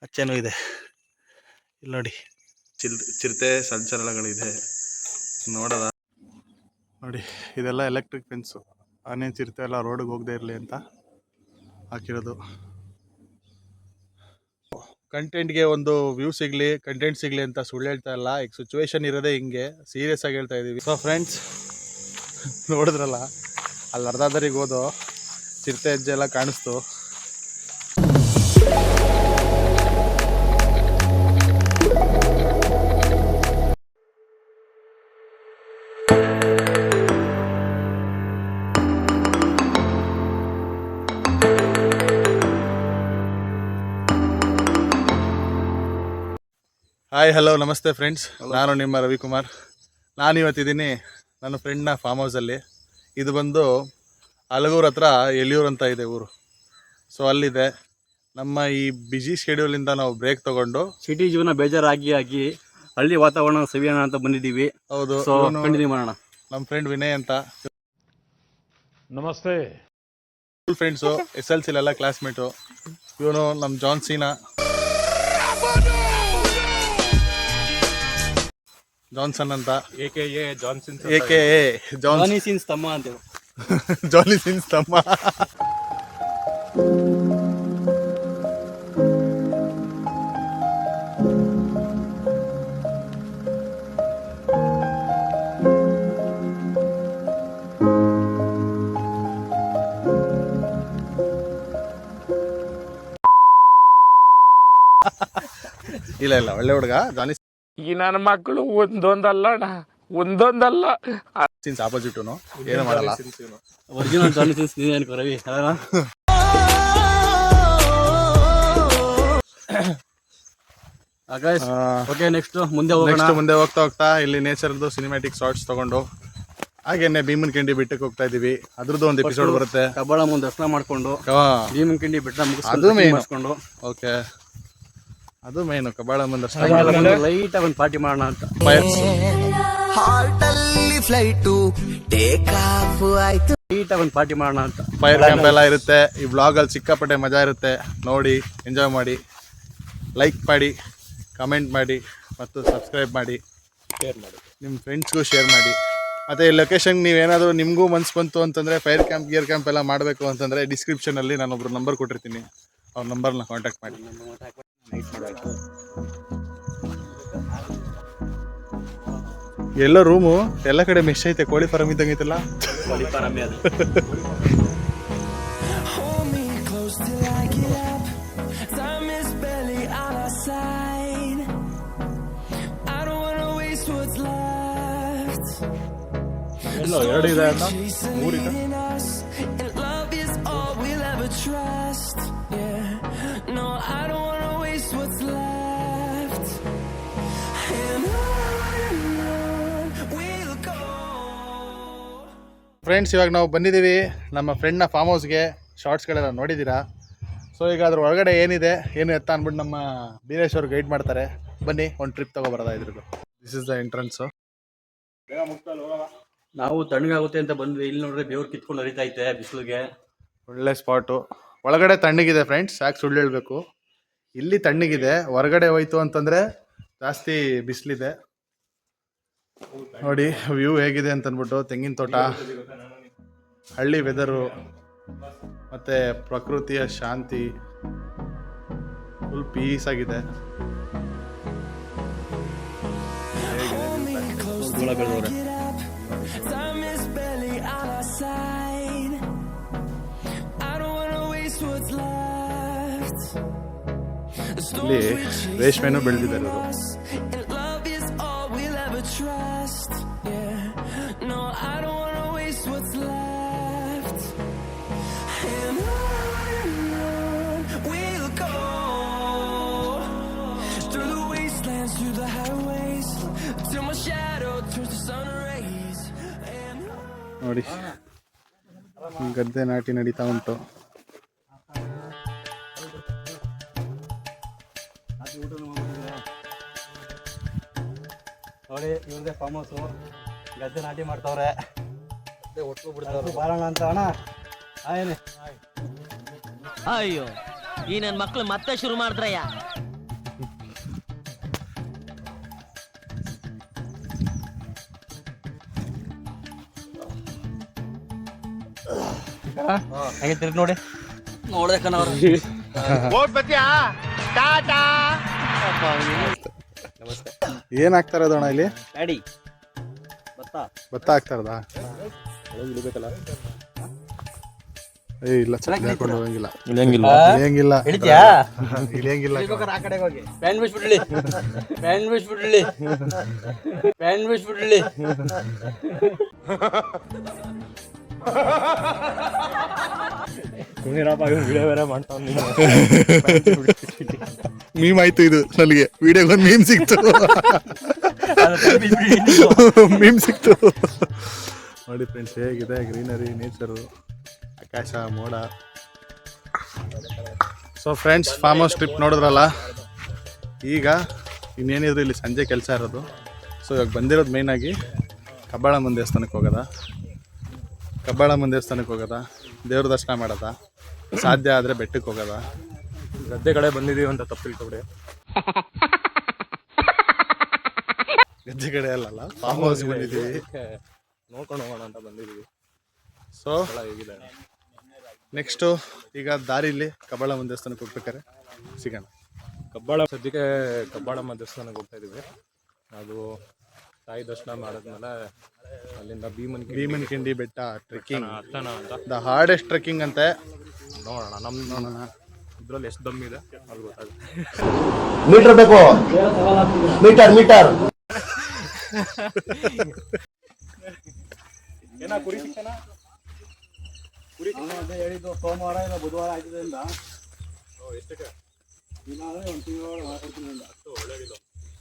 ಅಚ್ಚೇನೂ ಇದೆ ಇಲ್ಲಿ ನೋಡಿ. ಚಿರತೆ ಸಂಚಲನಗಳಿದೆ ನೋಡೋದ ನೋಡಿ. ಇದೆಲ್ಲ ಎಲೆಕ್ಟ್ರಿಕ್ ಫೆನ್ಸು. ಆನೆ ಚಿರತೆ ಎಲ್ಲ ರೋಡಿಗೆ ಹೋಗದೆ ಇರಲಿ ಅಂತ ಹಾಕಿರೋದು. ಕಂಟೆಂಟ್ಗೆ ಒಂದು ವ್ಯೂ ಸಿಗಲಿ, ಕಂಟೆಂಟ್ ಸಿಗಲಿ ಅಂತ ಸುಳ್ಳು ಹೇಳ್ತಾ ಇಲ್ಲ. ಈಗ ಸಿಚುವೇಶನ್ ಇರೋದೇ ಹಿಂಗೆ, ಸೀರಿಯಸ್ ಆಗಿ ಹೇಳ್ತಾ ಇದ್ದೀವಿ. ಸೊ ಫ್ರೆಂಡ್ಸ್, ನೋಡಿದ್ರಲ್ಲ ಅಲ್ಲಿ ಅರ್ಧದಾರಿಗೆ ಹೋದು ಚಿರತೆ ಹೆಜ್ಜೆ ಎಲ್ಲ ಕಾಣಿಸ್ತು. ಹಾಯ್, ಹಲೋ, ನಮಸ್ತೆ ಫ್ರೆಂಡ್ಸ್. ನಾನು ನಿಮ್ಮ ರವಿಕುಮಾರ್. ನಾನಿವತ್ತಿದ್ದೀನಿ ನನ್ನ ಫ್ರೆಂಡ್ನ ಫಾರ್ಮ್ ಹೌಸಲ್ಲಿ. ಇದು ಬಂದು ಅಲಗೂರು ಹತ್ರ ಎಲಿಯೂರು ಅಂತ ಇದೆ ಊರು. ಸೊ ಅಲ್ಲಿದೆ. ನಮ್ಮ ಈ ಬ್ಯುಸಿ ಶೆಡ್ಯೂಲಿಂದ ನಾವು ಬ್ರೇಕ್ ತಗೊಂಡು ಸಿಟಿ ಜೀವನ ಬೇಜಾರಾಗಿ ಹಳ್ಳಿ ವಾತಾವರಣ ಸವಿಯೋಣ ಅಂತ ಬಂದಿದ್ದೀವಿ. ಹೌದು, ಕಂಟಿನ್ಯೂ ಮಾಡೋಣ. ನಮ್ಮ ಫ್ರೆಂಡ್ ವಿನಯ್ ಅಂತ. ನಮಸ್ತೆ. ಸ್ಕೂಲ್ ಫ್ರೆಂಡ್ಸು, SLCಲೆಲ್ಲ ಕ್ಲಾಸ್ಮೇಟು. ಇವನು ನಮ್ಮ ಜಾನ್ಸನ್ ಅಂತ, AKA ಜಾನ್ಸನ್, ಜಾನಿ ಸಿನ್ಸ್ ತಮ್ಮ ಅಂತೇಳಿ. ಜಾನಿ ಸಿನ್ಸ್ ತಮ್ಮ. ಇಲ್ಲ ಒಳ್ಳೆ ಹುಡುಗ ಜಾನಿ. ಈ ನನ್ನ ಮಕ್ಕಳು ಒಂದೊಂದಲ್ಲ ಸಿನ್ಸ್ ಆಪೋಸಿಟ್ ಏನು ಮಾಡಲ್ಲ. ಒರಿಜಿನಲ್ ಜಾನಿ ಸಿನ್ಸ್ ನೀನೇ ಅನ್ಕೋ ರವಿ. ಓಕೆ, ನೆಕ್ಸ್ಟ್ ಮುಂದೆ ಹೋಗ್ತಾ ಇಲ್ಲಿ ನೇಚರ್ದು ಸಿನಿಮ್ಯಾಟಿಕ್ ಶಾರ್ಟ್ಸ್ ತಗೊಂಡು ಹಾಗೇನೆ ಭೀಮನ್ ಕಿಂಡಿ ಬೆಟ್ಟಕ್ಕೆ ಹೋಗ್ತಾ ಇದೀವಿ. ಅದ್ರದ್ದು ಒಂದು ಎಪಿಸೋಡ್ ಬರುತ್ತೆ. ಕಬ್ಬಾಳ ಮುಂದೆ ದರ್ಶನ ಮಾಡ್ಕೊಂಡು ಭೀಮನ್ ಕಿಂಡಿ ಬೆಟ್ಟ ಮುಗಿಸ್ಕೊಂಡು ಓಕೆ, ಅದು ಮೇನು. ಕಬ್ಬಾಳ ಮುಂದೆ ಲೈಟ್ ಆಗಿ ಒಂದು ಪಾರ್ಟಿ ಮಾಡೋಣ ಅಂತ. ಪಾರ್ಟಿ ಮಾಡೋಣ ಅಂತ ಫೈರ್ ಕ್ಯಾಂಪ್ ಎಲ್ಲ ಇರುತ್ತೆ. ಈ ವ್ಲಾಗ್ ಅಲ್ಲಿ ಸಿಕ್ಕಾಪಟ್ಟೆ ಮಜಾ ಇರುತ್ತೆ. ನೋಡಿ, ಎಂಜಾಯ್ ಮಾಡಿ, ಲೈಕ್ ಮಾಡಿ, ಕಮೆಂಟ್ ಮಾಡಿ ಮತ್ತು ಸಬ್ಸ್ಕ್ರೈಬ್ ಮಾಡಿ, ಶೇರ್ ಮಾಡಿ, ನಿಮ್ಮ ಫ್ರೆಂಡ್ಸ್ಗೂ ಶೇರ್ ಮಾಡಿ. ಮತ್ತು ಈ ಲೊಕೇಶನ್ ನೀವೇನಾದರೂ ನಿಮಗೂ ಮನ್ಸು ಬಂತು ಅಂತಂದರೆ, ಫೈರ್ ಕ್ಯಾಂಪ್ ಗಿಯರ್ ಕ್ಯಾಂಪ್ ಎಲ್ಲ ಮಾಡಬೇಕು ಅಂತಂದರೆ ಡಿಸ್ಕ್ರಿಪ್ಷನಲ್ಲಿ ನಾನೊಬ್ರು ನಂಬರ್ ಕೊಟ್ಟಿರ್ತೀನಿ. ಅವ್ರ ನಂಬರ್ನ ಕಾಂಟ್ಯಾಕ್ಟ್ ಮಾಡಿ. ಎಲ್ಲ ರೂಮು ಎಲ್ಲ ಕಡೆ ಮೆಶ್ ಐತೆ. ಕೋಳಿ ಫಾರಂ ಇದ್ದಂಗೈತಲ್ಲ. ಎಲ್ಲೋ 2 ಇದೆ ಅಲ್ಲ, 3 ಇದೆ. ಫ್ರೆಂಡ್ಸ್, ಇವಾಗ ನಾವು ಬಂದಿದ್ದೀವಿ ನಮ್ಮ ಫ್ರೆಂಡ್ನ ಫಾರ್ಮ್ ಹೌಸ್ಗೆ. ಶಾರ್ಟ್ಸ್ಗಳೆಲ್ಲ ನೋಡಿದ್ದೀರಾ. ಸೊ ಈಗ ಅದ್ರ ಒಳಗಡೆ ಏನಿದೆ ಏನು ಎತ್ತ ಅಂದ್ಬಿಟ್ಟು ನಮ್ಮ ಬೀರೇಶ್ ಅವರು ಗೈಡ್ ಮಾಡ್ತಾರೆ. ಬನ್ನಿ, ಒಂದು ಟ್ರಿಪ್ ತಗೊಬರೋದಾ ಇದ್ರದ್ದು. This is the entrance. ನಾವು ತಣ್ಣಗಾಗುತ್ತೆ ಅಂತ ಬಂದ್ವಿ. ಇಲ್ಲಿ ನೋಡ್ರೆ ಬೇವ್ರು ಕಿತ್ಕೊಂಡು ಹರಿತಾ ಐತೆ ಬಿಸಿಲಿಗೆ. ಒಳ್ಳೆ ಸ್ಪಾಟು. ಒಳಗಡೆ ತಣ್ಣಗಿದೆ ಫ್ರೆಂಡ್ಸ್, ಯಾಕೆ ಸುಳ್ಳು ಹೇಳಬೇಕು. ಇಲ್ಲಿ ತಣ್ಣಗಿದೆ, ಹೊರಗಡೆ ಹೋಯ್ತು ಅಂತಂದರೆ ಜಾಸ್ತಿ ಬಿಸಿಲಿದೆ. ನೋಡಿ ವ್ಯೂ ಹೇಗಿದೆ ಅಂತ ಅಂದ್ಬಿಟ್ಟು. ತೆಂಗಿನ ತೋಟ, ಹಳ್ಳಿ ವೆದರು ಮತ್ತು ಪ್ರಕೃತಿಯ ಶಾಂತಿ, ಫುಲ್ ಪೀಸ್ ಆಗಿದೆ. ಇಲ್ಲಿ ರೇಷ್ಮೆನೂ ಬೆಳೆದಿದ್ದಾರೆ ಅವರು. ನೋಡಿ, ಗದ್ದೆ ನಾಟಿ ನಡೀತಾ ಉಂಟು. ನೋಡಿ, ಇವ್ರದೇ ಫಾರ್ಮ್ ಹೌಸು. ಗದ್ದೆ ನಾಟಿ ಮಾಡ್ತಾವ್ರೆ. ಬಾರೋಣ ಅಂತ ಅಣ್ಣ. ಅಯ್ಯೋ, ಈ ನನ್ನ ಮಕ್ಳು ಮತ್ತೆ ಶುರು ಮಾಡಿದ್ರಯ್ಯ. ಹಂಗೆ ತಿರ್ಗಿ ನೋಡಿ ನೋಡ್ದೆ ಕಣವ್ರು. ಏನ್ ಆಗ್ತಾ ಇರೋದಣ್ಣ ಇಲ್ಲಿ? ಡ್ಯಾಡಿ ಭತ್ತ ಭತ್ತ ಆಗ್ತಾ ಇರೋದಾ? ಏ ಇಲ್ಲ, ಚಟ್ನಿ ಹಾಕೊಂಡು ಹೋಗಂಗಿಲ್ಲ. ಇಳಿಯಂಗಿಲ್ಲ. ಹಿಡಿದ್ಯಾ? ಇಳಿಯಂಗಿಲ್ಲ. ಆ ಕಡೆಗೆ ಹೋಗಿ ಪ್ಯಾನ್ ಬಿಡ್ಸ್ಬಿಡ್ಲಿ, ಪ್ಯಾನ್ ಬಿಡ್ಸ್ಬಿಡ್ಲಿ, ಪ್ಯಾನ್ ಬಿಡ್ಸ್ಬಿಡ್ಲಿ. ವಿಡಿಯೋ ಬೇರೆ ಮಾಡ್ತಾವ್ ಮೀಮ್ ಆಯ್ತು ಇದು ನನಗೆ. ವಿಡಿಯೋಗೊಂದು ಮೀಮ್ ಸಿಕ್ತು. ಮೀಮ್ ಸಿಕ್ತು ನೋಡಿ ಫ್ರೆಂಡ್ಸ್, ಹೇಗಿದೆ ಗ್ರೀನರಿ, ನೇಚರು, ಆಕಾಶ, ಮೋಡ. So friends, farm house trip ನೋಡಿದ್ರಲ್ಲ. ಈಗ ಇನ್ನೇನಿದ್ರು ಇಲ್ಲಿ ಸಂಜೆ ಕೆಲಸ ಇರೋದು. ಸೊ ಇವಾಗ ಬಂದಿರೋದು ಮೇಯ್ನಾಗಿ ಕಬ್ಬಾಳಮ್ಮನ ದೇವಸ್ಥಾನಕ್ಕೆ ಹೋಗೋದ, ದೇವ್ರ ದರ್ಶನ ಮಾಡೋದ, ಸಾಧ್ಯ ಆದರೆ ಬೆಟ್ಟಕ್ಕೆ ಹೋಗೋದ. ಗದ್ದೆ ಕಡೆ ಬಂದಿದೀವಿ ಅಂತ ತಪ್ಪು ತಿಳ್ಕೊಬಿಡಿ. ಗದ್ದೆ ಕಡೆ ಅಲ್ಲಲ್ಲ, ಫಾರ್ಮ್ ಹೌಸ್ ಬಂದಿದ್ದೀವಿ, ನೋಡ್ಕೊಂಡು ಹೋಗೋಣ ಅಂತ ಬಂದಿದ್ದೀವಿ. ಸೊ ಹೇಗಿದೆ ನೆಕ್ಸ್ಟು ಈಗ ದಾರಿಲಿ ಕಬ್ಬಾಳಮ್ಮನ ದೇವಸ್ಥಾನಕ್ಕೆ ಹೋಗ್ಬೇಕಾರೆ ಸಿಗೋಣ. ಸದ್ಯಕ್ಕೆ ಕಬ್ಬಾಳಮ್ಮ ದೇವಸ್ಥಾನಕ್ಕೆ ಹೋಗ್ತಾ ಇದೀವಿ. ಅದು ತಾಯಿ ದರ್ಶನ ಮಾಡಿದ್ಮೇಲೆ ಅಲ್ಲಿಂದ ಭೀಮನ್ಕಿಂಡಿ ಬೆಟ್ಟ ಟ್ರೆಕ್ಕಿಂಗ್, ಹತ್ತನ ಅಂತ. ದ ಹಾರ್ಡೆಸ್ಟ್ ಟ್ರೆಕ್ಕಿಂಗ್ ಅಂತೆ. ನೋಡೋಣ ನೋಡೋಣ ಇದ್ರಲ್ಲಿ ಎಷ್ಟು ದಮ್ ಇದೆ ಅದು ಗೊತ್ತಾಗುತ್ತೆ. ಮೀಟರ್ ಬೇಕು, ಮೀಟರ್ ಏನ ಕುರಿ ಸಿಕ್ಕನ? ಹೇಳಿದ್ದು ಸೋಮವಾರ ಇಲ್ಲ ಬುಧವಾರ ಆಗಿದ್ದರಿಂದ ಎಷ್ಟಕ್ಕೆ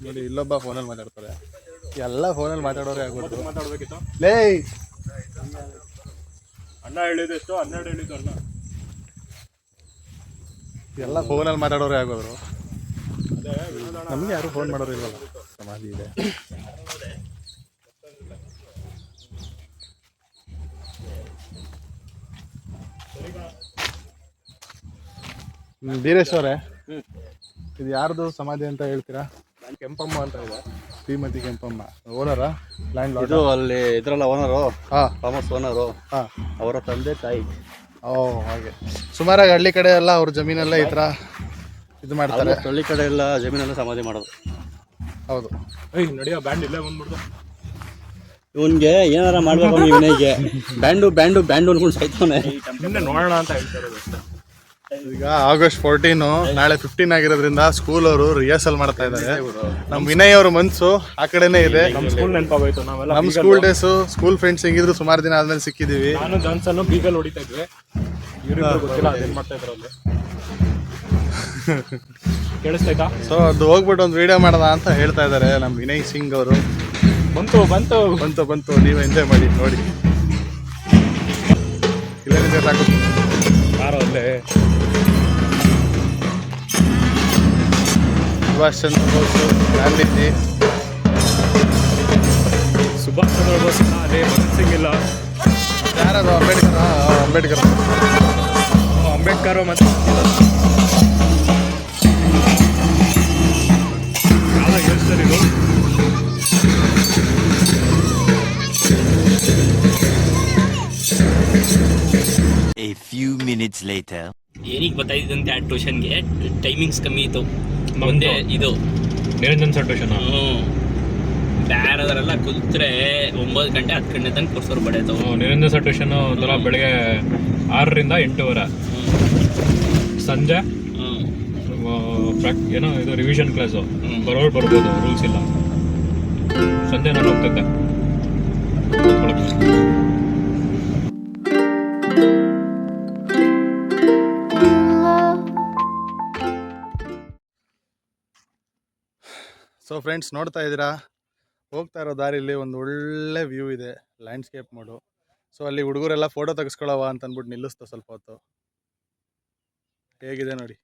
ನೋಡಿ, ಇಲ್ಲೊಬ್ಬ ಫೋನಲ್ಲಿ ಮಾತಾಡ್ತಾರೆ. ಎಲ್ಲ ಫೋನಲ್ಲಿ ಮಾತಾಡೋರೇ ಆಗೋದು. ಮಾತಾಡ್ಬೇಕಿತ್ತು. ಲೇ ಅಣ್ಣ ಹೇಳಿದ್ದು ಎಷ್ಟು? 12 ಹೇಳಿದ್ದು ಅಣ್ಣ. ಎಲ್ಲ ಫೋನಲ್ಲಿ ಮಾತಾಡೋರೇ ಆಗೋದ್ರು. ನಮಗೆ ಯಾರು ಫೋನ್ ಮಾಡೋರು ಇಲ್ವಲ್ಲ. ಸಮಾಧಿ ಇದೆ. ಬೀರೇಶ್ವರೇ, ಇದು ಯಾರ್ದು ಸಮಾಧಿ ಅಂತ ಹೇಳ್ತೀರಾ? ಕೆಂಪಮ್ಮ ಅಂತ ಇದೆ, ಶ್ರೀಮತಿ ಕೆಂಪಮ್ಮ. ಓನರಾ? Landlord? ಇದು ಅಲ್ಲಿ ಇದ್ರಲ್ಲ ಓನರು, ಹಾಂ, ಫಾರ್ಮಸ್ ಓನರು, ಹಾಂ. ಅವರ ತಂದೆ ತಾಯಿ. ಓ ಹಾಗೆ. ಸುಮಾರಾಗಿ ಹಳ್ಳಿ ಕಡೆ ಎಲ್ಲ ಅವ್ರ ಜಮೀನೆಲ್ಲ ಈ ಥರ ಇದು ಮಾಡ್ತಾರೆ. ಹಳ್ಳಿ ಕಡೆ ಎಲ್ಲ ಜಮೀನೆಲ್ಲ ಸಮಾಧಿ ಮಾಡೋದು. ಹೌದು. ನಡಿಯೋ ಬ್ಯಾಂಡ್ ಇಲ್ಲೇ ಬಂದ್ಬಿಡ್ದು. ಇವನ್ಗೆ ಏನಾರ ಮಾಡ್ಬೇಕು ಅವ್ನಿಗೆ, ವಿನಯ್ಗೆ ಬ್ಯಾಂಡು ಬ್ಯಾಂಡು ಬ್ಯಾಂಡು ಅನ್ಕೊಂಡು ಸಾಯ್ತವನೆ. ಸುಮ್ಮನೆ ನೋಡೋಣ ಅಂತ ಹೇಳ್ತಾ ಇರೋದು ಅಷ್ಟೇ. ಈಗ ಆಗಸ್ಟ್ 14, ನಾಳೆ 15 ಆಗಿರೋದ್ರಿಂದ ಸ್ಕೂಲ್ ಅವರು ರಿಹರ್ಸಲ್ ಮಾಡ್ತಾ ಇದ್ದಾರೆ. ನಮ್ಮ ವಿನಯ್ ಅವ್ರ ಮನ್ಸು ಆ ಕಡೆನೇ ಇದೆ. ನಮ್ಮ ಸ್ಕೂಲ್ ನೆನಪಾಗೋಯ್ತು. ನಾವೆಲ್ಲ ನಮ್ಮ ಸ್ಕೂಲ್ ಡೇಸು, ಸ್ಕೂಲ್ ಫ್ರೆಂಡ್ಸ್ ಹೆಂಗಿದ್ರು ಸುಮಾರು ದಿನ ಆದ್ಮೇಲೆ ಸಿಕ್ಕಿದೀವಿ. ನಾನು ಜಾನ್ಸನ್ ಬೀಗಲ್ ಹೊಡಿತಾ ಇದ್ವಿ. ಇವ್ರಿಬ್ರು ಗೊತ್ತಿಲ್ಲ ಅದೇನ್ ಮಾಡ್ತಾ ಇದ್ರು ಅಲ್ಲಿ. ಕೇಳಿಸ್ತಾಯ್ತಾ? ಸೊ ಅದು ಹೋಗ್ಬಿಟ್ಟು ಒಂದು ವಿಡಿಯೋ ಮಾಡೋಣ ಅಂತ ಹೇಳ್ತಾ ಇದ್ದಾರೆ ನಮ್ಮ ವಿನಯ್ ಸಿಂಗ್ ಅವರು. ಬಂತು ನೀವು ಎಂಜಾಯ್ ಮಾಡಿ ನೋಡಿ. ಇಲ್ಲ ಸಾಕು. ಯಾರೋ ಅಲ್ಲೇ ಸುಭಾಷ್ ಚಂದ್ರ ಬೋಸ್, ಗಾಂಧೀಜಿ, ಸುಭಾಷ್ ಚಂದ್ರ ಬೋಸ್ ಇಲ್ಲ, ಅದೇ ಭಗತ್ ಸಿಂಗ್ ಇಲ್ಲ, ಯಾರದು? ಅಂಬೇಡ್ಕರ್ ಅಂಬೇಡ್ಕರ್ ಮತ್ತು ಯಾವ ಹೇಳ್ತಾರೆ ಇದು? A few minutes later. ಏನಿಗೆ ಬರ್ತಾಯಿದ್ದಂತೆ ಆ ಟ್ಯೂಷನ್ಗೆ ಟೈಮಿಂಗ್ಸ್ ಕಮ್ಮಿ ಇತ್ತು. ಮುಂದೆ ಇದು ನಿರಂಜನ್ ಸರ್ ಟ್ಯೂಷನ್. ಬೇರೆದವರೆಲ್ಲ ಕೂತ್ರೆ 9 ಗಂಟೆ 10 ಗಂಟೆ ತನಕ ಕೊಡ್ಸೋರು ಬಡಿಯೋದು. ನಿರಂಜನ್ ಸರ್ ಟ್ಯೂಷನ್ ಒಂಥರ ಬೆಳಗ್ಗೆ 6 ರಿಂದ 8 ಸಂಜೆ ಏನೋ ಇದು ರಿವಿಷನ್ ಕ್ಲಾಸು. ಬರೋರು ಬರ್ಬೋದು, ರೂಲ್ಸ್ ಇಲ್ಲ. ಸಂಜೆ ನಾನು ಹೋಗ್ತಿದ್ದೆ. ಸೊ ಫ್ರೆಂಡ್ಸ್, ನೋಡ್ತಾ ಇದ್ದೀರಾ, ಹೋಗ್ತಾ ಇರೋ ದಾರಿಲಿ ಒಂದು ಒಳ್ಳೆ ವ್ಯೂ ಇದೆ, ಲ್ಯಾಂಡ್ಸ್ಕೇಪ್ ಮೋಡು. ಸೊ ಅಲ್ಲಿ ಹುಡುಗರೆಲ್ಲ ಫೋಟೋ ತೆಗೆಸ್ಕೊಳ್ಳೋವ ಅಂತ ಅಂದ್ಬಿಟ್ಟು ನಿಲ್ಲಿಸ್ತು ಸ್ವಲ್ಪ ಹೊತ್ತು. ಹೇಗಿದೆ ನೋಡಿ.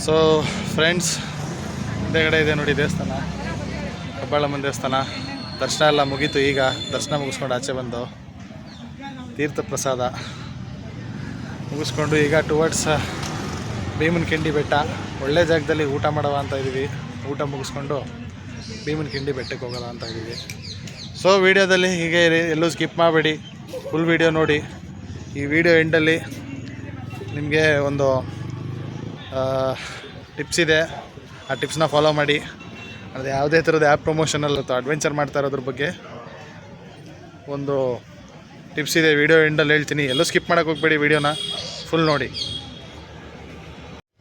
ಸೊ ಫ್ರೆಂಡ್ಸ್, ಹಿಂದೆಗಡೆ ಇದೆ ನೋಡಿ ದೇವಸ್ಥಾನ, ಕಬ್ಬಾಳಮ್ಮನ ದೇವಸ್ಥಾನ. ದರ್ಶನ ಎಲ್ಲ ಮುಗೀತು. ಈಗ ದರ್ಶನ ಮುಗಿಸ್ಕೊಂಡು ಆಚೆ ಬಂದು ತೀರ್ಥ ಪ್ರಸಾದ ಮುಗಿಸ್ಕೊಂಡು ಈಗ ಟುವರ್ಡ್ಸ್ ಭೀಮನಕಿಂಡಿ ಬೆಟ್ಟ. ಒಳ್ಳೆ ಜಾಗದಲ್ಲಿ ಊಟ ಮಾಡುವ ಅಂತ ಇದ್ದೀವಿ. ಊಟ ಮುಗಿಸ್ಕೊಂಡು ಭೀಮನಕಿಂಡಿ ಬೆಟ್ಟಕ್ಕೆ ಹೋಗೋಣ ಅಂತ ಇದ್ದೀವಿ. ಸೊ ವಿಡಿಯೋದಲ್ಲಿ ಹೀಗೆ ಇರಿ, ಎಲ್ಲೂ ಸ್ಕಿಪ್ ಮಾಡಬೇಡಿ, ಫುಲ್ ವಿಡಿಯೋ ನೋಡಿ. ಈ ವಿಡಿಯೋ ಎಂಡಲ್ಲಿ ನಿಮಗೆ ಒಂದು ಟಿಪ್ಸ್ ಇದೆ, ಆ ಟಿಪ್ಸ್ನ ಫಾಲೋ ಮಾಡಿ. ಅದು ಯಾವುದೇ ಥರದ ಆ್ಯಪ್ ಪ್ರಮೋಷನಲ್ ಅಥವಾ ಅಡ್ವೆಂಚರ್ ಮಾಡ್ತಾ ಇರೋದ್ರ ಬಗ್ಗೆ ಒಂದು ಟಿಪ್ಸ್ ಇದೆ. ವಿಡಿಯೋ ಎಂಡಲ್ಲಿ ಹೇಳ್ತೀನಿ, ಎಲ್ಲೂ ಸ್ಕಿಪ್ ಮಾಡೋಕ್ಕೆ ಹೋಗಬೇಡಿ, ವಿಡಿಯೋನ ಫುಲ್ ನೋಡಿ.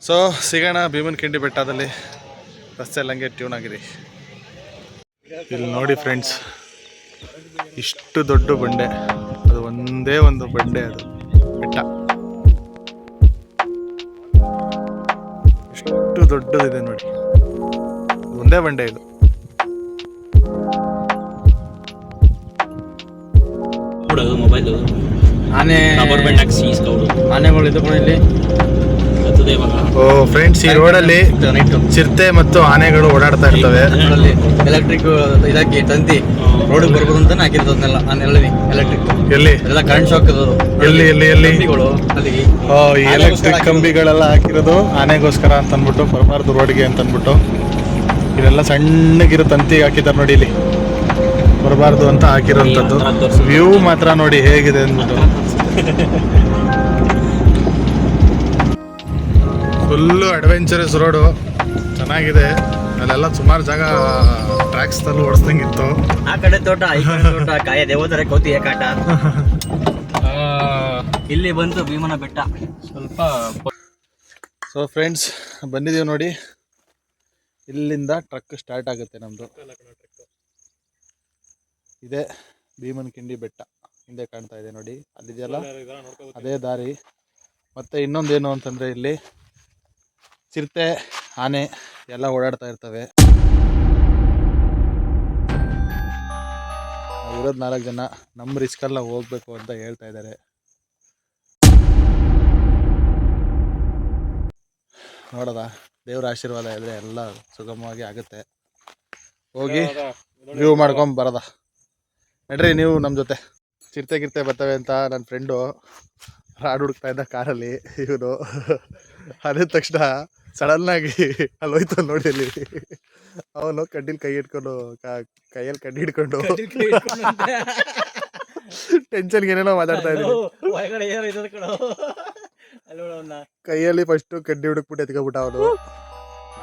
ಸೊ ಸಿಗೋಣ ಭೀಮನಕಿಂಡಿ ಬೆಟ್ಟದಲ್ಲಿ. ರಸ್ತೆ ಎಲ್ಲ ಹಂಗೆ ಟ್ಯೂನ್ ಆಗಿರಿ. ಇಲ್ಲಿ ನೋಡಿ ಫ್ರೆಂಡ್ಸ್, ಇಷ್ಟು ದೊಡ್ಡ ಬಂಡೆ, ಅದು ಒಂದೇ ಒಂದು ಬಂಡೆ, ಅದು ಬೆಟ್ಟ ಎಷ್ಟು ದೊಡ್ಡದಿದೆ ನೋಡಿ. ಒಂದೇ ಬಂಡೆ ಇದು. ಮೊಬೈಲು ಆನೆ ರಬ್ಬರ್ ಬ್ಯಾಂಡ್ ಹಾಕ್ಸಿ ಇಸ್ಕೌಡು ಆನೆಗಳು ಇದು ಕೂಡ ಇಲ್ಲಿ ಹತ್ತದೆ ಇವಾಗ. ಓ ಫ್ರೆಂಡ್ಸ್, ಈ ರೋಡಲ್ಲಿ ಚಿರತೆ ಮತ್ತು ಆನೆಗಳು ಓಡಾಡ್ತಾ ಇರ್ತವೆ. ಎಲೆಕ್ಟ್ರಿಕ್ ಇದಕ್ಕೆ ತಂತಿ ರೋಡಿಗೆ ಬರ್ಬೋದು ಅಂತಾನೆ ಹಾಕಿರ್ತದನ್ನೆಲ್ಲ ಆನೆಗಳಲ್ಲಿ ಎಲೆಕ್ಟ್ರಿಕ್ ಎಲ್ಲಿ ಎಲ್ಲ ಕರೆಂಟ್ ಶಾಕ್ ಇರೋದು ಎಲ್ಲಿ ಎಲ್ಲಿ ಎಲ್ಲಿ ಕಂಬಿಗಳು ಅಲ್ಲಿ. ಓ, ಈ ಎಲೆಕ್ಟ್ರಿಕ್ ಕಂಬಿಗಳೆಲ್ಲ ಹಾಕಿರೋದು ಆನೆಗೋಸ್ಕರ ಅಂತ ಅಂದ್ಬಿಟ್ಟು, ಬರಬಾರ್ದು ರೋಡ್ಗೆ ಅಂತ ಅಂದ್ಬಿಟ್ಟು. ಇದೆಲ್ಲ ಸಣ್ಣಗಿರೋ ತಂತಿಗೆ ಹಾಕಿದ್ದಾರೆ ನೋಡಿ, ಇಲ್ಲಿ ಬರಬಾರ್ದು ಅಂತ ಹಾಕಿರೋಂಥದ್ದು. ವ್ಯೂ ಮಾತ್ರ ನೋಡಿ ಹೇಗಿದೆ ಅಂದ್ಬಿಟ್ಟು. ಫುಲ್ಲು ಅಡ್ವೆಂಚರಸ್ ರೋಡು, ಚೆನ್ನಾಗಿದೆ. ಅಲ್ಲೆಲ್ಲ ಸುಮಾರು ಜಾಗ ಟ್ರ್ಯಾಕ್ಸ್ದಲ್ಲಿ ಓಡಿಸ್ದಂಗಿತ್ತು. ಆ ಕಡೆ ತೋಟ ಈ ಕಡೆ ತೋಟ, ಕಾಯ ದೇವದರ ಕೋತಿ ಕಾಟ. ಇಲ್ಲಿ ಬಂತು ಭೀಮನ ಬೆಟ್ಟ. ಸ್ವಲ್ಪ ಸೊ ಫ್ರೆಂಡ್ಸ್, ಬಂದಿದ್ದೀವಿ ನೋಡಿ. ಇಲ್ಲಿಂದ ಟ್ರಕ್ ಸ್ಟಾರ್ಟ್ ಆಗುತ್ತೆ ನಮ್ಮದು. ಇದೆ ಭೀಮನಕಿಂಡಿ ಬೆಟ್ಟ, ಹಿಂದೆ ಕಾಣ್ತಾ ಇದೆ ನೋಡಿ, ಅಲ್ಲಿದೆಯಲ್ಲ ಅದೇ ದಾರಿ. ಮತ್ತು ಇನ್ನೊಂದೇನು ಅಂತಂದರೆ ಇಲ್ಲಿ ಚಿರತೆ, ಆನೆ ಎಲ್ಲ ಓಡಾಡ್ತಾ ಇರ್ತವೆ. ಇರೋದು 4 ಜನ, ನಮ್ಮ ರಿಸ್ಕಲ್ಲ ಹೋಗ್ಬೇಕು ಅಂತ ಹೇಳ್ತಾ ಇದ್ದಾರೆ. ನೋಡೋದ, ದೇವ್ರ ಆಶೀರ್ವಾದ ಇದ್ರೆ ಎಲ್ಲ ಸುಗಮವಾಗಿ ಆಗುತ್ತೆ. ಹೋಗಿ ವ್ಯೂ ಮಾಡ್ಕೊಂಡು ಬರೋದ. ನಡ್ರಿ ನೀವು ನಮ್ಮ ಜೊತೆ. ಚಿರತೆ ಗಿರ್ತೆ ಬರ್ತವೆ ಅಂತ ನನ್ನ ಫ್ರೆಂಡು ರಾಡ್ ಹುಡುಕ್ತಾ ಇದ್ದ ಕಾರಲ್ಲಿ. ಇವನು ಅದೇ ತಕ್ಷಣ ಸಡನ್ನಾಗಿ ಅಲ್ಲಿ ಹೋಯ್ತು ನೋಡಿ. ಅಲ್ಲಿ ಅವನು ಕಡ್ಡಿಲಿ ಕೈ ಇಟ್ಕೊಂಡು, ಕೈಯಲ್ಲಿ ಕಡ್ಡಿ ಹಿಡ್ಕೊಂಡು ಟೆನ್ಷನ್ಗೆ ಏನೇನೋ ಮಾತಾಡ್ತಾ ಇದ್ದೀನಿ. ಕೈಯಲ್ಲಿ ಫಸ್ಟು ಕಡ್ಡಿ ಹುಡುಕ್ಬಿಟ್ಟು ಎತ್ಕೊಬಿಟ್ಟ ಅವನು.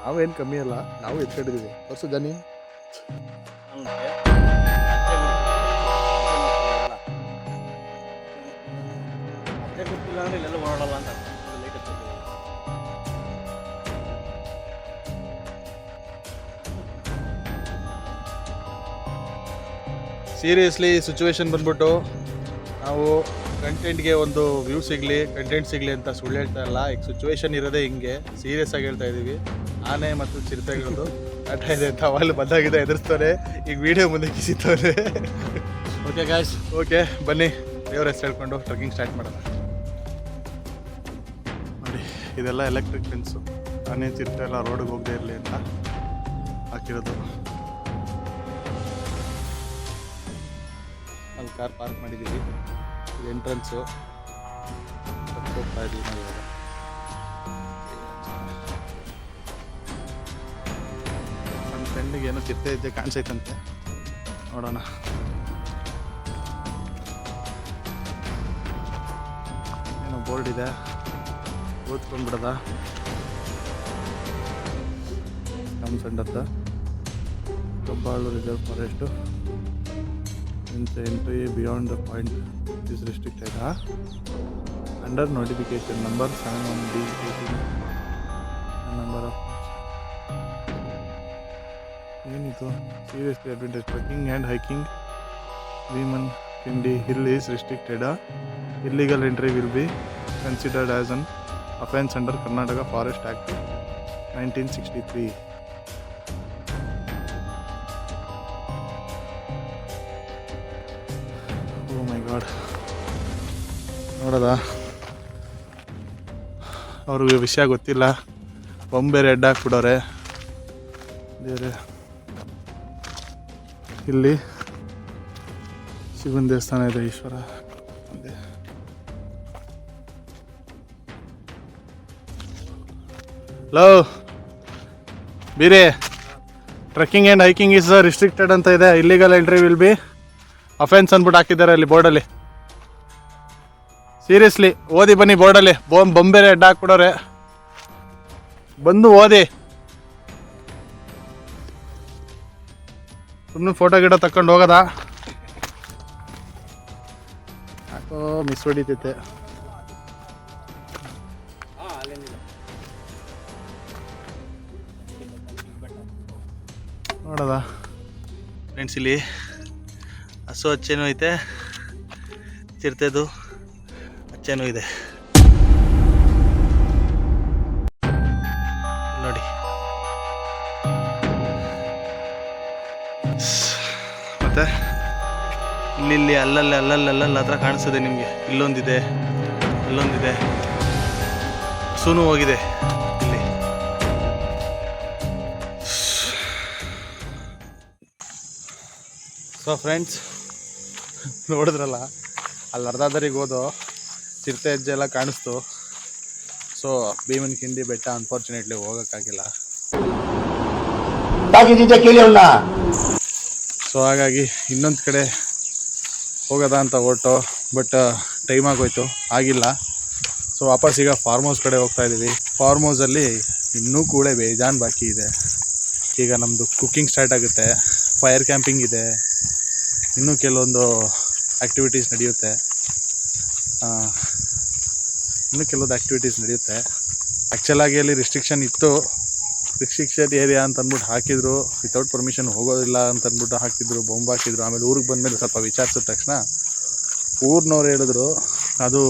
ನಾವೇನು ಕಮ್ಮಿ ಅಲ್ಲ, ನಾವು ಎತ್ಕೊಂಡಿದ್ದೀವಿ. ವರ್ಷ ಜನಿ ಸೀರಿಯಸ್ಲಿ ಸಿಚುವೇಶನ್ ಬಂದ್ಬಿಟ್ಟು ನಾವು ಕಂಟೆಂಟ್ಗೆ ಒಂದು ವ್ಯೂ ಸಿಗಲಿ, ಕಂಟೆಂಟ್ ಸಿಗಲಿ ಅಂತ ಸುಳ್ಳು ಹೇಳ್ತಾ ಇಲ್ಲ. ಈಗ ಸಿಚುವೇಶನ್ ಇರೋದೇ ಹಿಂಗೆ, ಸೀರಿಯಸ್ ಆಗಿ ಹೇಳ್ತಾ ಇದ್ದೀವಿ. ಆನೆ ಮತ್ತು ಚಿರತೆಗಳದ್ದು ಆಟ ಇದೆ ಅಂತ ಅಲ್ಲಿ ಬಂದಾಗಿದೆ, ಎದುರಿಸ್ತಾರೆ. ಈಗ ವಿಡಿಯೋ ಮುಂದೆ ಕಿಸಿತವ್ರೆ. ಓಕೆ ಗಾಯ್ಸ್, ಓಕೆ ಬನ್ನಿ, ದೇವ್ರ ಹೆಸರು ಹೇಳ್ಕೊಂಡು ಟ್ರೆಕ್ಕಿಂಗ್ ಸ್ಟಾರ್ಟ್ ಮಾಡೋಣ. ನೋಡಿ, ಇದೆಲ್ಲ ಎಲೆಕ್ಟ್ರಿಕ್ ಫೆನ್ಸು. ಆನೆ ಚಿರತೆ ಎಲ್ಲ ರೋಡಿಗೆ ಹೋಗದೆ ಇರಲಿ ಅಂತ ಹಾಕಿರೋದು. ಅಲ್ಲಿ ಕಾರ್ ಪಾರ್ಕ್ ಮಾಡಿದ್ದೀವಿ. ಇದು ಎಂಟ್ರೆನ್ಸು. ಹೋಗ್ತಾ ಇದ್ದೀವಿ ನಾವು ಇವಾಗ. ನನ್ನ ಫ್ರೆಂಡಿಗೆ ಏನೋ ಚಿರತೆ ಇದ್ದೆ ಕಾಣಿಸೈತಂತೆ, ನೋಡೋಣ. ಏನೋ ಬೋರ್ಡ್ ಇದೆ, ಓದ್ಕೊಂಡ್ಬಿಡದ. ನಮ್ಮ ಸಂಡತ್ತ Kabbalu reserve forest. Entry beyond the point is restricted. Under notification number 71D18 number of ಏನಿದು seriously advantage trekking and hiking Bhimankindi hill is restricted. Illegal entry will be considered as an offence under Karnataka Forest Act 1963. O my god, ನೋಡೋದ, ಅವ್ರಿಗೆ ವಿಷಯ ಗೊತ್ತಿಲ್ಲ. ಬೊಂಬೇರೆ ಅಡ್ಡ ಹಾಕ್ಬಿಡೋರೆ ಬೇರೆ. ಇಲ್ಲಿ ಶಿವನ ದೇವಸ್ಥಾನ ಇದೆ, ಈಶ್ವರ ಇದೆ. ಹಲೋ ಬೀರೆ, trekking and hiking is restricted ಅಂತ ಇದೆ. Illegal entry will be offence ಅಂದ್ಬಿಟ್ಟು ಹಾಕಿದ್ದಾರೆ ಅಲ್ಲಿ ಬೋರ್ಡಲ್ಲಿ. ಸೀರಿಯಸ್ಲಿ ಓದಿ ಬನ್ನಿ ಬೋರ್ಡಲ್ಲಿ. ಬೊಂಬೇರೆ ಅಡ್ಡ ಹಾಕ್ಬಿಡೋರೆ, ಬಂದು ಓದಿ. ಸುಮ್ಮನೆ ಫೋಟೋ ಗಿಡ ತಕೊಂಡು ಹೋಗೋದಾ? ಯಾಕೋ ಮಿಸ್ ಹೊಡಿತೈತೆ. ನೋಡೋದ ಫ್ರೆಂಡ್ಸ್, ಇಲ್ಲಿ ಹಸು ಹಚ್ಚೇನೂ ಐತೆ, ಚಿರತೆದು ಹಚ್ಚೇನೂ ಇದೆ ನೋಡಿ. ಮತ್ತೆ ಇಲ್ಲಿ ಅಲ್ಲಲ್ಲಿ ಹತ್ರ ಕಾಣಿಸ್ತದೆ ನಿಮಗೆ. ಇಲ್ಲೊಂದಿದೆ, ಇಲ್ಲೊಂದಿದೆ, ಹಸುನೂ ಹೋಗಿದೆ ಇಲ್ಲಿ. ಸೊ ಫ್ರೆಂಡ್ಸ್, ನೋಡಿದ್ರಲ್ಲ, ಅಲ್ಲಿ ಅರ್ಧದರಿಗೆ ಹೋದು ಚಿರತೆ ಹೆಜ್ಜೆ ಎಲ್ಲ ಕಾಣಿಸ್ತು. ಸೊ ಭೀಮನ ಕಿಂಡಿ ಬೆಟ್ಟ ಅನ್ಫಾರ್ಚುನೇಟ್ಲಿ ಹೋಗೋಕ್ಕಾಗಿಲ್ಲ. ಸೊ ಹಾಗಾಗಿ ಇನ್ನೊಂದು ಕಡೆ ಹೋಗೋದ ಅಂತ ಹೊರಟು, ಬಟ್ ಟೈಮ್ ಆಗೋಯ್ತು, ಆಗಿಲ್ಲ. ಸೊ ವಾಪಸ್ ಈಗ ಫಾರ್ಮ್ ಹೌಸ್ ಕಡೆ ಹೋಗ್ತಾ ಇದ್ದೀವಿ. ಫಾರ್ಮ್ ಹೌಸಲ್ಲಿ ಇನ್ನೂ ಕೂಡ ಬೇಜಾನ್ ಬಾಕಿ ಇದೆ. ಈಗ ನಮ್ಮದು ಕುಕ್ಕಿಂಗ್ ಸ್ಟಾರ್ಟ್ ಆಗುತ್ತೆ, ಫೈರ್ ಕ್ಯಾಂಪಿಂಗ್ ಇದೆ, ಇನ್ನೂ ಕೆಲವೊಂದು ಆ್ಯಕ್ಟಿವಿಟೀಸ್ ನಡೆಯುತ್ತೆ. ಆ್ಯಕ್ಚುಲಾಗಿ ಅಲ್ಲಿ ರಿಸ್ಟ್ರಿಕ್ಷನ್ ಇತ್ತು, ರಿಸ್ಟ್ರಿಕ್ಷನ್ ಏರಿಯಾ ಅಂತ ಅಂದ್ಬಿಟ್ಟು ಹಾಕಿದ್ರು. ವಿತೌಟ್ ಪರ್ಮಿಷನ್ ಹೋಗೋದಿಲ್ಲ ಅಂತ ಅಂದ್ಬಿಟ್ಟು ಹಾಕಿದ್ರು, ಬಾಂಬ್ ಹಾಕಿದ್ರು. ಆಮೇಲೆ ಊರಿಗೆ ಬಂದಮೇಲೆ ಸ್ವಲ್ಪ ವಿಚಾರಿಸಿದ ತಕ್ಷಣ ಊರಿನವ್ರು ಹೇಳಿದ್ರು ಅದು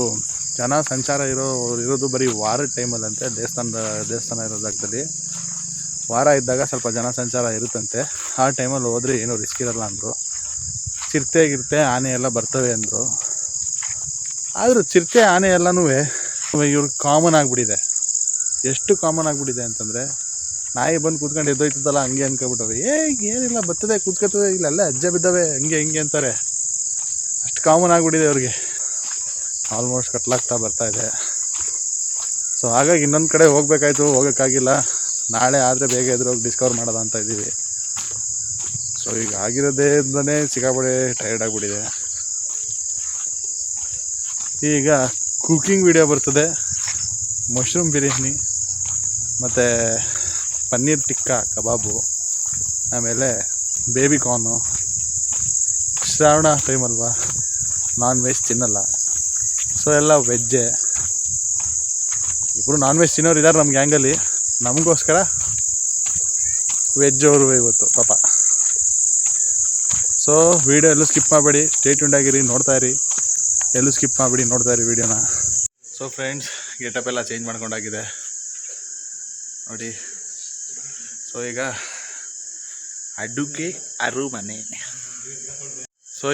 ಜನ ಸಂಚಾರ ಇರೋದು ಬರೀ ವಾರದ ಟೈಮಲ್ಲಂತೆ. ದೇವಸ್ಥಾನ ಇರೋ ಜಾಗದಲ್ಲಿ ವಾರ ಇದ್ದಾಗ ಸ್ವಲ್ಪ ಜನ ಸಂಚಾರ ಇರುತ್ತಂತೆ. ಆ ಟೈಮಲ್ಲಿ ಹೋದರೆ ಏನೂ ರಿಸ್ಕ್ ಇರಲ್ಲ ಅಂದರು. ಚಿರತೆ ಆನೆ ಎಲ್ಲ ಬರ್ತವೆ ಅಂದರು. ಆದರೂ ಚಿರತೆ ಆನೆ ಎಲ್ಲನೂ ಇವ್ರಿಗೆ ಕಾಮನ್ ಆಗಿಬಿಟ್ಟಿದೆ. ಎಷ್ಟು ಕಾಮನ್ ಆಗಿಬಿಟ್ಟಿದೆ ಅಂತಂದರೆ, ನಾಯಿ ಬಂದು ಕೂತ್ಕೊಂಡು ಎದ್ದೋಯ್ತದಲ್ಲ ಹಂಗೆ ಅನ್ಕೊಬಿಟ್ಟವೆ. ಏನಿಲ್ಲ, ಬರ್ತದೆ, ಕೂತ್ಕೊತದೆ, ಇಲ್ಲೆಲ್ಲ ಅಜ್ಜೆ ಬಿದ್ದಾವೆ, ಹಿಂಗೆ ಅಂತಾರೆ. ಅಷ್ಟು ಕಾಮನ್ ಆಗಿಬಿಟ್ಟಿದೆ ಅವ್ರಿಗೆ. ಆಲ್ಮೋಸ್ಟ್ ಕತ್ಲಾಗ್ತಾ ಬರ್ತಾಯಿದೆ. ಸೊ ಹಾಗಾಗಿ ಇನ್ನೊಂದು ಕಡೆ ಹೋಗ್ಬೇಕಾಯ್ತು, ಹೋಗೋಕ್ಕಾಗಿಲ್ಲ. ನಾಳೆ ಆದರೆ ಬೇಗ ಎದುರು ಹೋಗಿ ಡಿಸ್ಕವರ್ ಮಾಡೋದ ಅಂತ ಇದ್ದೀವಿ. ಸೊ ಈಗ ಆಗಿರೋದ್ರಿಂದನೇ ಸಿಕ್ಕಾಪಟ್ಟೆ ಟಯರ್ಡ್ ಆಗಿಬಿಟ್ಟಿದೆ. ಈಗ ಕುಕ್ಕಿಂಗ್ ವಿಡಿಯೋ ಬರ್ತದೆ, ಮಶ್ರೂಮ್ ಬಿರಿಯಾನಿ ಮತ್ತು ಪನ್ನೀರ್ ಟಿಕ್ಕಾ ಕಬಾಬು, ಆಮೇಲೆ ಬೇಬಿ ಕಾರ್ನು. ಶ್ರಾವಣ ಟೈಮಲ್ವಾ, ನಾನ್ ವೆಜ್ ತಿನ್ನಲ್ಲ. ಸೊ ಎಲ್ಲ ವೆಜ್ಜೇ. ಇಬ್ಬರು ನಾನ್ ವೆಜ್ ತಿನ್ನೋರು ಇದ್ದಾರೆ ನಮ್ಮ ಗ್ಯಾಂಗಲ್ಲಿ. ನಮಗೋಸ್ಕರ ವೆಜ್ ಅವರು ಇವತ್ತು ಪಾಪ. ಸೊ ವೀಡಿಯೋ ಎಲ್ಲೂ ಸ್ಕಿಪ್ ಮಾಡಬೇಡಿ, ಸ್ಟೇ ಟ್ಯೂನ್ಡ್ ಆಗಿರಿ, ನೋಡ್ತಾಯಿರಿ. ಎಲ್ಲೂ ಸ್ಕಿಪ್ ಮಾಡಿಬಿಡಿ, ನೋಡ್ತಾಯಿರಿ ವೀಡಿಯೋನ. ಸೊ ಫ್ರೆಂಡ್ಸ್, ಗೆಟಪ್ ಎಲ್ಲ ಚೇಂಜ್ ಮಾಡ್ಕೊಂಡಾಗಿದೆ ನೋಡಿ. ಸೊ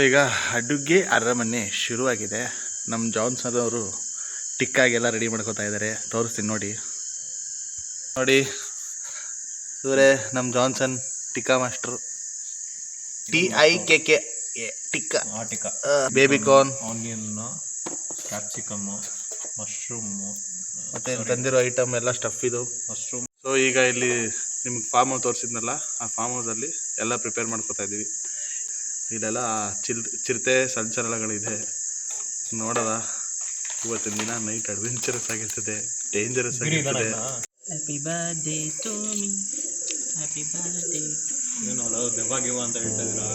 ಈಗ ಅಡುಗೆ ಅರಮನೆ ಶುರುವಾಗಿದೆ. ನಮ್ಮ ಜಾನ್ಸನ್ ಅವರು ಟಿಕ್ಕಾಗೆಲ್ಲ ರೆಡಿ ಮಾಡ್ಕೋತಾ ಇದ್ದಾರೆ, ತೋರಿಸ್ತೀನಿ ನೋಡಿ. ಇವರೇ ನಮ್ಮ Johnson tikka master. TIKK tikka. Baby corn, onion, capsicum, mushroom, ಮತ್ತು ತಂದಿರೋ ಐಟಮ್ ಎಲ್ಲ ಸ್ಟಫ್ ಇದು ಮಶ್ರೂಮ್. ಸೊ ಈಗ ಇಲ್ಲಿ ನಿಮ್ಗೆ ಫಾರ್ಮ್ ಹೌಸ್ ತೋರಿಸಿದ್ನಲ್ಲ, ಆ ಫಾರ್ಮ್ ಹೌಸಲ್ಲಿ ಎಲ್ಲ ಪ್ರಿಪೇರ್ ಮಾಡ್ಕೋತಾ ಇದ್ದೀವಿ. ಇಲ್ಲೆಲ್ಲ ಚಿರತೆ ಸಂಚಲನಗಳಿದೆ ನೋಡೋದ. ಇವತ್ತಿನ ದಿನ ನೈಟ್ ಅಡ್ವೆಂಚರಸ್ ಆಗಿರ್ತದೆ, ಡೇಂಜರಸ್ ಆಗಿರ್ತದೆ. Happy birthday to me, happy birthday. ಏನು ದೆವ್ವಾಗಿವ ಅಂತ ಹೇಳ್ತಾ ಇದ್ದೀರಾ?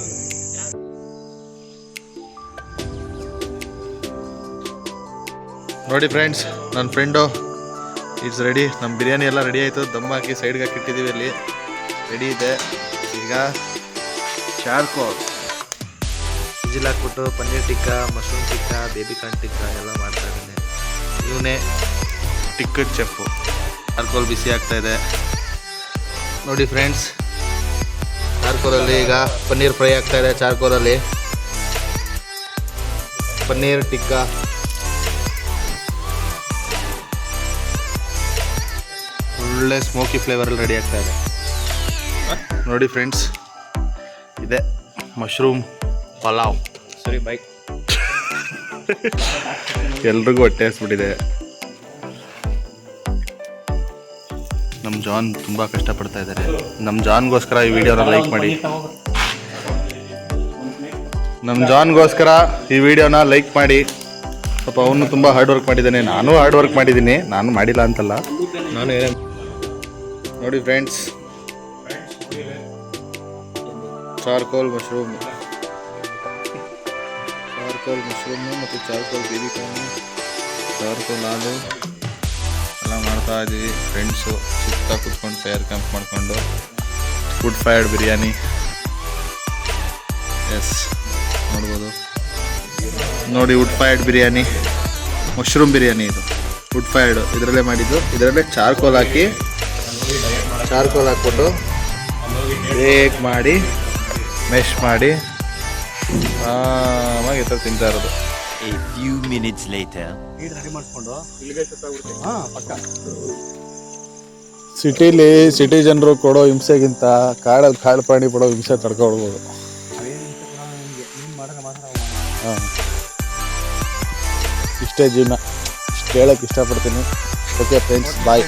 ನೋಡಿ ಫ್ರೆಂಡ್ಸ್, ನನ್ನ ಫ್ರೆಂಡು ಇಟ್ಸ್ ರೆಡಿ. ನಮ್ಮ ಬಿರಿಯಾನಿ ಎಲ್ಲ ರೆಡಿ ಆಯಿತು, ದಮ್ ಹಾಕಿ ಸೈಡ್ಗೆ ಹಾಕಿಟ್ಟಿದ್ದೀವಿ. ಅಲ್ಲಿ ರೆಡಿ ಇದೆ. ಈಗ ಚಾರ್ಕೋಲ್ ವಿಜಿಲ್ ಹಾಕ್ಬಿಟ್ಟು paneer tikka, mushroom tikka, baby corn tikka ಎಲ್ಲ ಮಾಡ್ತಾ ಇದ್ದೀನಿ. ಇವನೇ ಟಿಕ್ಕಟ್ ಚೆಫು. ಚಾರ್ಕೋಲ್ ಬಿಸಿ ಆಗ್ತಾಯಿದೆ ನೋಡಿ ಫ್ರೆಂಡ್ಸ್. ಚಾರ್ಕೋಲಲ್ಲಿ ಈಗ ಪನ್ನೀರ್ ಫ್ರೈ ಆಗ್ತಾಯಿದೆ. ಚಾರ್ಕೋಲಲ್ಲಿ ಪನ್ನೀರ್ ಟಿಕ್ಕಾ ಫುಲ್ಲು ಒಳ್ಳೆ ಸ್ಮೋಕಿ ಫ್ಲೇವರಲ್ಲಿ ರೆಡಿ ಆಗ್ತಾ ಇದೆ ನೋಡಿ ಫ್ರೆಂಡ್ಸ್. ಇದೆ ಮಶ್ರೂಮ್ ಪಲಾವ್. ಸರಿ ಬೈ. ಎಲ್ರಿಗೂ ಹೊಟ್ಟೆ ಹಸ್ಬಿಟ್ಟಿದೆ. ನಮ್ಮ ಜಾನ್ ತುಂಬ ಕಷ್ಟಪಡ್ತಾ ಇದ್ದಾರೆ. ನಮ್ಮ ಜಾನ್ಗೋಸ್ಕರ ಈ ವಿಡಿಯೋನ ಲೈಕ್ ಮಾಡಿ. ನಮ್ಮ ಜಾನ್ಗೋಸ್ಕರ ಈ ವಿಡಿಯೋನ ಲೈಕ್ ಮಾಡಿ. ಪಾಪ ಅವನು ತುಂಬ ಹಾರ್ಡ್ ವರ್ಕ್ ಮಾಡಿದ್ದಾನೆ, ನಾನು ಹಾರ್ಡ್ ವರ್ಕ್ ಮಾಡಿದ್ದೀನಿ, ನಾನು ಮಾಡಿಲ್ಲ ಅಂತಲ್ಲ. ನಾನು ನೋಡಿ ಫ್ರೆಂಡ್ಸ್, ಚಾರ್ಕೋಲ್ ಮಶ್ರೂಮ್ ಮತ್ತು ಚಾರ್ಕೋಲ್ ಬೇಬಿಕಾರ್ನ್, ಚಾರ್ಕೋಲ್ ಹಾಲು ಎಲ್ಲ ಮಾಡ್ತಾ ಇದ್ದೀವಿ ಫ್ರೆಂಡ್ಸು. ಸುತ್ತ ಕುತ್ಕೊಂಡು ಫೈರ್ ಕ್ಯಾಂಪ್ ಮಾಡಿಕೊಂಡು ವುಡ್ ಫೈರ್ಡ್ ಬಿರಿಯಾನಿ. ಎಸ್ ನೋಡ್ಬೋದು ನೋಡಿ, wood fired biryani, mushroom biryani. ಇದು ವುಡ್ ಫೈರ್ಡ್ ಇದರಲ್ಲೇ ಮಾಡಿದ್ದು. ಇದರಲ್ಲೇ ಚಾರ್ಕೋಲ್ ಹಾಕ್ಬಿಟ್ಟು ಬೇಕ್ ಮಾಡಿ ಮೆಶ್ ಮಾಡಿ ಆರಾಮಾಗಿ ಈ ಥರ ತಿಂತಾ ಇರೋದು. A few minutes later. City ಜನರು ಕೊಡೋ ಹಿಂಸೆಗಿಂತ ಕಾಡಲ್ಲಿ ಕಾಡು ಪ್ರಾಣಿ ಪಡೋ ಹಿಂಸೆ ತಡ್ಕೊಳ್ಬೋದು. ಹಾಂ, ಇಷ್ಟೇ ಜೀವನ. ಇಷ್ಟು ಹೇಳಕ್ಕೆ ಇಷ್ಟಪಡ್ತೀನಿ. ಓಕೆ ಫ್ರೆಂಡ್ಸ್, ಬಾಯ್.